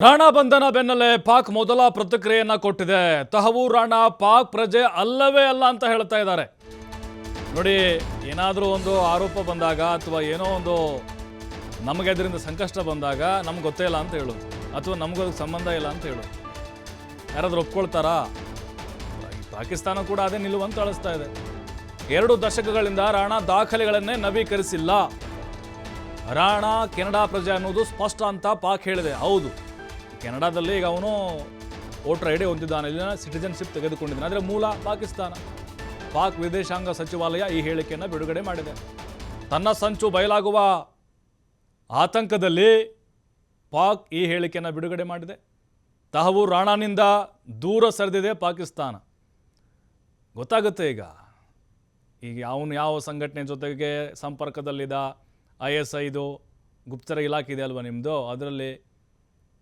ರಾಣಾ ಬಂಧನ ಬೆನ್ನಲ್ಲೇ ಪಾಕ್ ಮೊದಲ ಪ್ರತಿಕ್ರಿಯೆಯನ್ನ ಕೊಟ್ಟಿದೆ. ತಹವೂರ್ ರಾಣಾ ಪಾಕ್ ಪ್ರಜೆ ಅಲ್ಲವೇ ಅಲ್ಲ ಅಂತ ಹೇಳ್ತಾ ಇದ್ದಾರೆ. ನೋಡಿ, ಏನಾದರೂ ಒಂದು ಆರೋಪ ಬಂದಾಗ ಅಥವಾ ಏನೋ ಒಂದು ನಮಗೆ ಅದರಿಂದ ಸಂಕಷ್ಟ ಬಂದಾಗ ನಮ್ಗೆ ಗೊತ್ತೇ ಇಲ್ಲ ಅಂತ ಹೇಳೋದು, ಅಥವಾ ನಮಗೋದಕ್ಕೆ ಸಂಬಂಧ ಇಲ್ಲ ಅಂತ ಹೇಳೋದು. ಯಾರಾದರೂ ಒಪ್ಕೊಳ್ತಾರಾ? ಪಾಕಿಸ್ತಾನ ಕೂಡ ಅದೇ ನಿಲುವಂತ ಅಳಿಸ್ತಾ ಇದೆ. 2 ದಶಕಗಳಿಂದ ರಾಣಾ ದಾಖಲೆಗಳನ್ನೇ ನವೀಕರಿಸಿಲ್ಲ. ರಾಣಾ ಕೆನಡಾ ಪ್ರಜೆ ಅನ್ನೋದು ಸ್ಪಷ್ಟ ಅಂತ ಪಾಕ್ ಹೇಳಿದೆ. ಹೌದು, ಕೆನಡಾದಲ್ಲಿ ಈಗ ಅವನು ವೋಟರ್ ಐಡಿ ಹೊಂದಿದ್ದಾನೆ, ಇಲ್ಲಿನ ಸಿಟಿಜನ್ಶಿಪ್ ತೆಗೆದುಕೊಂಡಿದ್ದಾನೆ, ಆದರೆ ಮೂಲ ಪಾಕಿಸ್ತಾನ. ಪಾಕ್ ವಿದೇಶಾಂಗ ಸಚಿವಾಲಯ ಈ ಹೇಳಿಕೆಯನ್ನು ಬಿಡುಗಡೆ ಮಾಡಿದೆ. ತನ್ನ ಸಂಚು ಬಯಲಾಗುವ ಆತಂಕದಲ್ಲಿ ಪಾಕ್ ಈ ಹೇಳಿಕೆಯನ್ನು ಬಿಡುಗಡೆ ಮಾಡಿದೆ. ತಹವೂರ್ ರಾಣಾನಿಂದ ದೂರ ಸರಿದಿದೆ ಪಾಕಿಸ್ತಾನ. ಗೊತ್ತಾಗುತ್ತೆ ಈಗ ಅವನು ಯಾವ ಸಂಘಟನೆ ಜೊತೆಗೆ ಸಂಪರ್ಕದಲ್ಲಿದ್ದ. ISIದು ಗುಪ್ತರ ಇಲಾಖೆ ಇದೆ ಅಲ್ವಾ ನಿಮ್ಮದು, ಅದರಲ್ಲಿ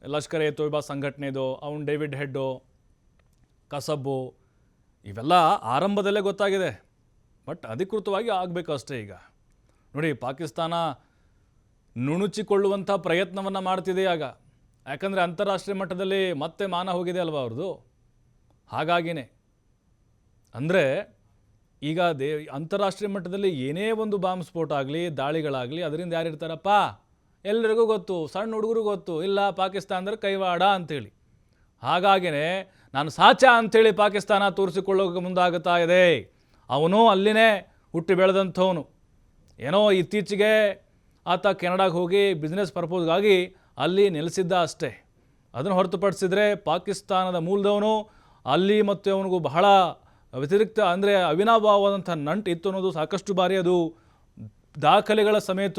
ಲಷ್ಕರ್ ಎ ತೊಯ್ಬಾ ಸಂಘಟನೆದು, ಅವನು ಡೇವಿಡ್ ಹೆಡ್ಡು, ಕಸಬ್ಬು, ಇವೆಲ್ಲ ಆರಂಭದಲ್ಲೇ ಗೊತ್ತಾಗಿದೆ. ಬಟ್ ಅಧಿಕೃತವಾಗಿ ಆಗಬೇಕು ಅಷ್ಟೇ. ಈಗ ನೋಡಿ, ಪಾಕಿಸ್ತಾನ ನುಣುಚಿಕೊಳ್ಳುವಂಥ ಪ್ರಯತ್ನವನ್ನು ಮಾಡ್ತಿದೆ ಆಗ. ಯಾಕಂದರೆ ಅಂತಾರಾಷ್ಟ್ರೀಯ ಮಟ್ಟದಲ್ಲಿ ಮತ್ತೆ ಮಾನ ಹೋಗಿದೆ ಅಲ್ವಾ ಅವ್ರದ್ದು. ಹಾಗಾಗಿನೇ ಅಂದರೆ ಈಗ ಅಂತಾರಾಷ್ಟ್ರೀಯ ಮಟ್ಟದಲ್ಲಿ ಏನೇ ಒಂದು ಬಾಂಬ್ ಸ್ಫೋಟ ಆಗಲಿ, ದಾಳಿಗಳಾಗಲಿ, ಅದರಿಂದ ಯಾರಿರ್ತಾರಪ್ಪ ಎಲ್ಲರಿಗೂ ಗೊತ್ತು, ಸಣ್ಣ ಹುಡುಗರು ಗೊತ್ತು, ಇಲ್ಲ ಪಾಕಿಸ್ತಾನದಲ್ಲಿ ಕೈವಾಡ ಅಂಥೇಳಿ. ಹಾಗಾಗಿನೇ ನಾನು ಸಾಚ ಅಂಥೇಳಿ ಪಾಕಿಸ್ತಾನ ತೋರಿಸಿಕೊಳ್ಳೋಕೆ ಮುಂದಾಗುತ್ತಾ ಇದೆ. ಅವನು ಅಲ್ಲಿನೇ ಹುಟ್ಟಿ ಬೆಳೆದಂಥವನು. ಏನೋ ಇತ್ತೀಚೆಗೆ ಆತ ಕೆನಡಾಗೆ ಹೋಗಿ ಬಿಸ್ನೆಸ್ ಪರ್ಪೋಸ್ಗಾಗಿ ಅಲ್ಲಿ ನೆಲೆಸಿದ್ದ ಅಷ್ಟೇ. ಅದನ್ನು ಹೊರತುಪಡಿಸಿದರೆ ಪಾಕಿಸ್ತಾನದ ಮೂಲದವನು. ಅಲ್ಲಿ ಮತ್ತು ಅವನಿಗೂ ಬಹಳ ವ್ಯತಿರಿಕ್ತ ಅಂದರೆ ಅವಿನಾಭಾವವಾದಂಥ ನಂಟು ಇತ್ತು ಅನ್ನೋದು ಸಾಕಷ್ಟು ಬಾರಿ ಅದು ದಾಖಲೆಗಳ ಸಮೇತ